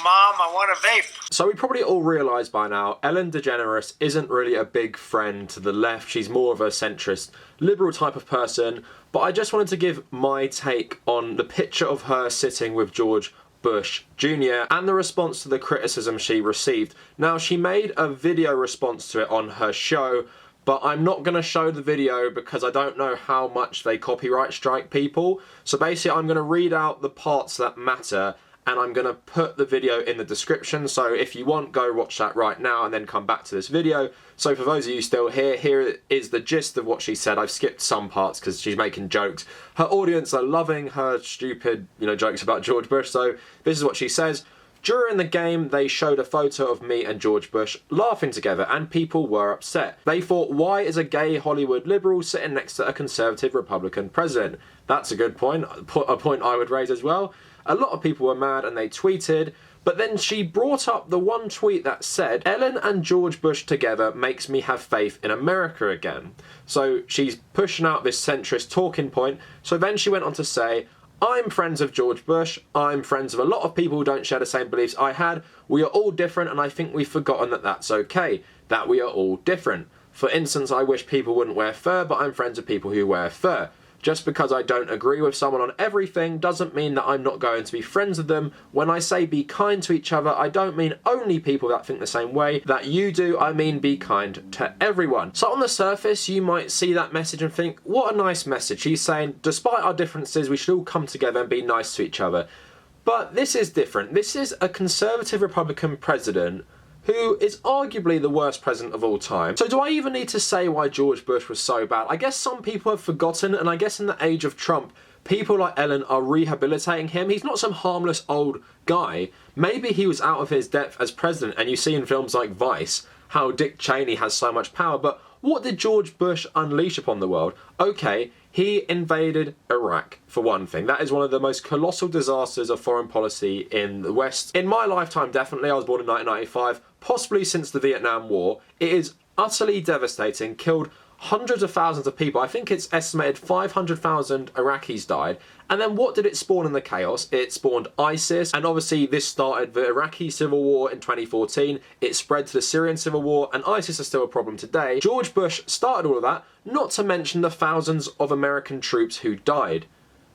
Mom, I want a vape. So we probably all realise by now, Ellen DeGeneres isn't really a big friend to the left. She's more of a centrist, liberal type of person. But I just wanted to give my take on the picture of her sitting with George Bush Jr. and the response to the criticism she received. Now, she made a video response to it on her show, but I'm not going to show the video because I don't know how much they copyright strike people. So basically, I'm going to read out the parts that matter, and I'm going to put the video in the description. So if you want, go watch that right now and then come back to this video. So for those of you still here is the gist of what she said. I've skipped some parts because she's making jokes. Her audience are loving her stupid, jokes about George Bush. So this is what she says. During the game, they showed a photo of me and George Bush laughing together, and people were upset. They thought, why is a gay Hollywood liberal sitting next to a conservative Republican president? That's a good point, a point I would raise as well. A lot of people were mad and they tweeted, but then she brought up the one tweet that said, Ellen and George Bush together makes me have faith in America again. So she's pushing out this centrist talking point. So then she went on to say, I'm friends of George Bush, I'm friends of a lot of people who don't share the same beliefs I had. We are all different, and I think we've forgotten that that's okay, that we are all different. For instance, I wish people wouldn't wear fur, but I'm friends with people who wear fur. Just because I don't agree with someone on everything doesn't mean that I'm not going to be friends with them. When I say be kind to each other, I don't mean only people that think the same way that you do, I mean be kind to everyone. So on the surface, you might see that message and think, what a nice message. She's saying, despite our differences, we should all come together and be nice to each other. But this is different. This is a conservative Republican president who is arguably the worst president of all time. So do I even need to say why George Bush was so bad? I guess some people have forgotten, and I guess in the age of Trump, people like Ellen are rehabilitating him. He's not some harmless old guy. Maybe he was out of his depth as president, and you see in films like Vice how Dick Cheney has so much power, but what did George Bush unleash upon the world? Okay, he invaded Iraq, for one thing. That is one of the most colossal disasters of foreign policy in the West. In my lifetime, definitely. I was born in 1995, possibly since the Vietnam War. It is utterly devastating, killed hundreds of thousands of people. I think it's estimated 500,000 Iraqis died. And then what did it spawn in the chaos? It spawned ISIS, and obviously this started the Iraqi civil war in 2014. It spread to the Syrian civil war, and ISIS is still a problem today. George Bush started all of that, not to mention the thousands of American troops who died.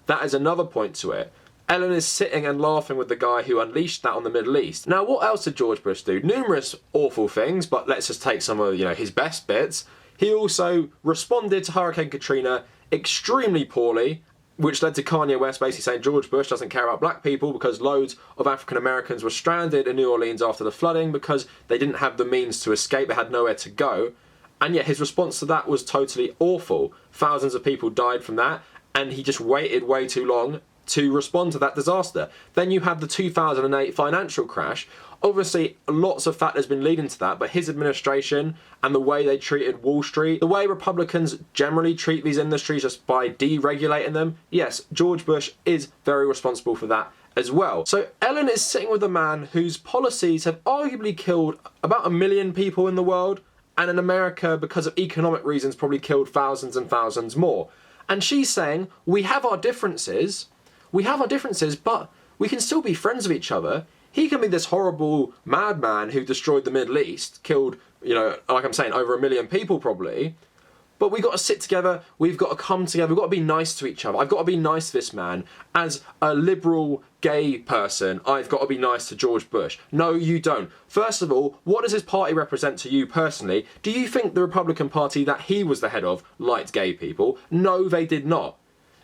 That is another point to it. Ellen is sitting and laughing with the guy who unleashed that on the Middle East. Now, what else did George Bush do? Numerous awful things, but let's just take some of his best bits. He also responded to Hurricane Katrina extremely poorly, which led to Kanye West basically saying George Bush doesn't care about black people because loads of African Americans were stranded in New Orleans after the flooding because they didn't have the means to escape, they had nowhere to go. And yet his response to that was totally awful. Thousands of people died from that, and he just waited way too long to respond to that disaster. Then you have the 2008 financial crash. Obviously, lots of factors been leading to that, but his administration and the way they treated Wall Street, the way Republicans generally treat these industries just by deregulating them, yes, George Bush is very responsible for that as well. So Ellen is sitting with a man whose policies have arguably killed about 1 million people in the world, and in America, because of economic reasons, probably killed thousands and thousands more. And she's saying, we have our differences, but we can still be friends with each other. He can be this horrible madman who destroyed the Middle East, killed, like I'm saying, over 1 million people probably. But we've got to sit together, we've got to come together, we've got to be nice to each other. I've got to be nice to this man. As a liberal gay person, I've got to be nice to George Bush. No, you don't. First of all, what does his party represent to you personally? Do you think the Republican Party that he was the head of liked gay people? No, they did not.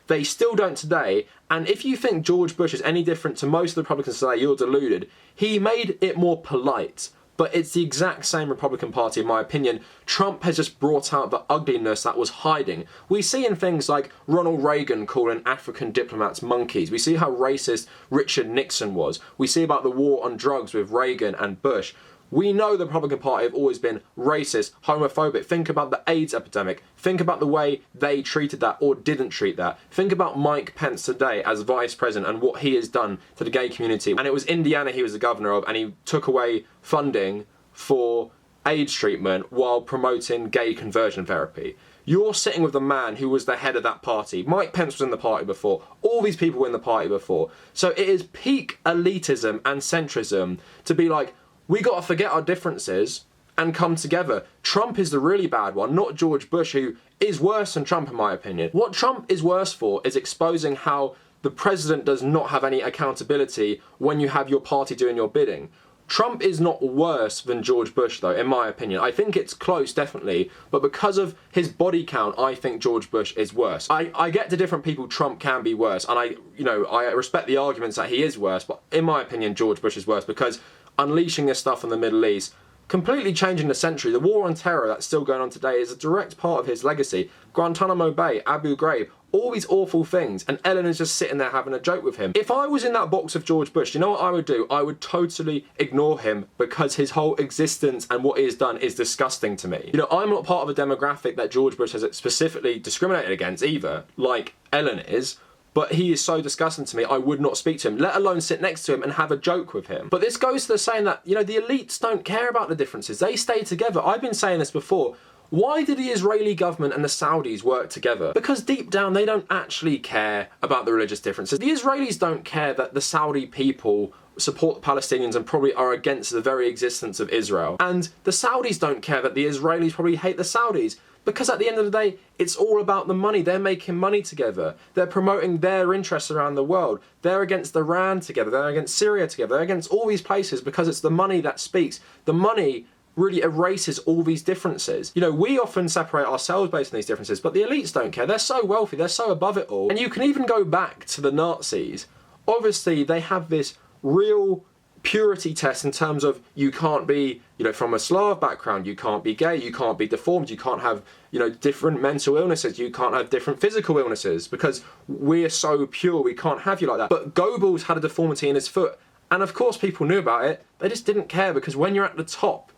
They still don't today, and if you think George Bush is any different to most of the Republicans today, you're deluded. He made it more polite, but it's the exact same Republican Party in my opinion. Trump has just brought out the ugliness that was hiding. We see in things like Ronald Reagan calling African diplomats monkeys. We see how racist Richard Nixon was. We see about the war on drugs with Reagan and Bush. We know the Republican Party have always been racist, homophobic. Think about the AIDS epidemic. Think about the way they treated that or didn't treat that. Think about Mike Pence today as vice president and what he has done to the gay community. And it was Indiana he was the governor of, and he took away funding for AIDS treatment while promoting gay conversion therapy. you're sitting with the man who was the head of that party. Mike Pence was in the party before. All these people were in the party before. So it is peak elitism and centrism to be like, we got to forget our differences and come together. Trump is the really bad one, not George Bush, who is worse than Trump in my opinion. What Trump is worse for is exposing how the president does not have any accountability when you have your party doing your bidding. Trump is not worse than George Bush though, in my opinion. I think it's close, definitely, but because of his body count, I think George Bush is worse. I get to different people, Trump can be worse, and I respect the arguments that he is worse, but in my opinion, George Bush is worse because unleashing this stuff in the Middle East, completely changing the century. The war on terror that's still going on today is a direct part of his legacy. Guantanamo Bay, Abu Ghraib, all these awful things, and Ellen is just sitting there having a joke with him. If I was in that box of George Bush, you know what I would do? I would totally ignore him because his whole existence and what he has done is disgusting to me. You know, I'm not part of a demographic that George Bush has specifically discriminated against either, like Ellen is, but he is so disgusting to me, I would not speak to him, let alone sit next to him and have a joke with him. But this goes to the saying that, you know, the elites don't care about the differences. They stay together. I've been saying this before. Why did the Israeli government and the Saudis work together? Because deep down, they don't actually care about the religious differences. The Israelis don't care that the Saudi people support the Palestinians and probably are against the very existence of Israel. And the Saudis don't care that the Israelis probably hate the Saudis. Because at the end of the day, it's all about the money. They're making money together. They're promoting their interests around the world. They're against Iran together. They're against Syria together. They're against all these places because it's the money that speaks. The money really erases all these differences. You know, we often separate ourselves based on these differences, but the elites don't care. They're so wealthy. They're so above it all. And you can even go back to the Nazis. Obviously, they have this real purity test in terms of you can't be, you know, from a Slav background, you can't be gay, you can't be deformed, you can't have, you know, different mental illnesses, you can't have different physical illnesses because we're so pure, we can't have you like that. But Goebbels had a deformity in his foot, and of course people knew about it, they just didn't care because when you're at the top,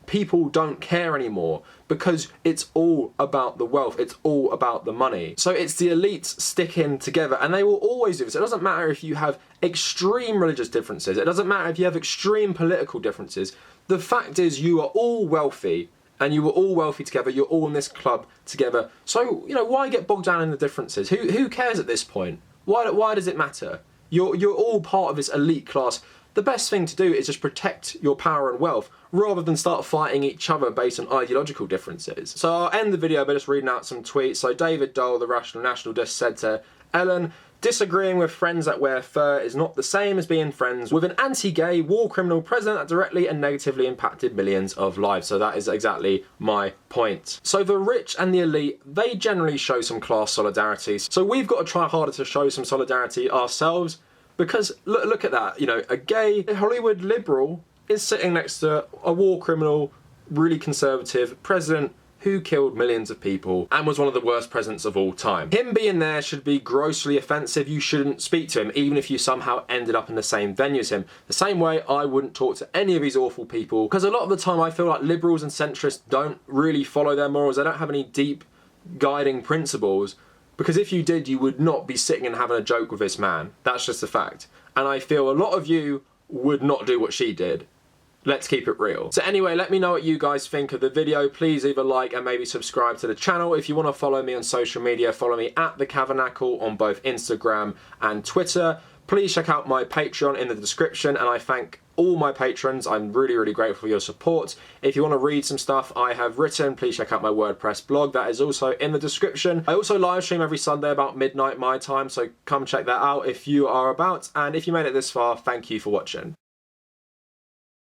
people don't care anymore because it's all about the wealth, it's all about the money. So it's the elites sticking together, and they will always do this. It doesn't matter if you have extreme religious differences, it doesn't matter if you have extreme political differences. The fact is you are all wealthy, and you were all wealthy together, you're all in this club together. So, you know, why get bogged down in the differences? Who cares at this point? Why does it matter? You're all part of this elite class. The best thing to do is just protect your power and wealth rather than start fighting each other based on ideological differences. So I'll end the video by just reading out some tweets. So David Dole, the Rational National, just said to Ellen, disagreeing with friends that wear fur is not the same as being friends with an anti-gay war criminal president that directly and negatively impacted millions of lives. So that is exactly my point. So the rich and the elite, they generally show some class solidarity. So we've got to try harder to show some solidarity ourselves. Because look at that, you know, a gay Hollywood liberal is sitting next to a war criminal, really conservative president who killed millions of people and was one of the worst presidents of all time. Him being there should be grossly offensive. You shouldn't speak to him, even if you somehow ended up in the same venue as him. The same way I wouldn't talk to any of these awful people, because a lot of the time I feel like liberals and centrists don't really follow their morals. They don't have any deep guiding principles. Because if you did, you would not be sitting and having a joke with this man. That's just a fact. And I feel a lot of you would not do what she did. Let's keep it real. So anyway, let me know what you guys think of the video. Please either like and maybe subscribe to the channel. If you want to follow me on social media, follow me at The Cavernacle on both Instagram and Twitter. Please check out my Patreon in the description, and I thank all my patrons. I'm really, really grateful for your support. If you want to read some stuff I have written, please check out my WordPress blog. That is also in the description. I also live stream every Sunday about midnight my time, so come check that out if you are about. And if you made it this far, thank you for watching.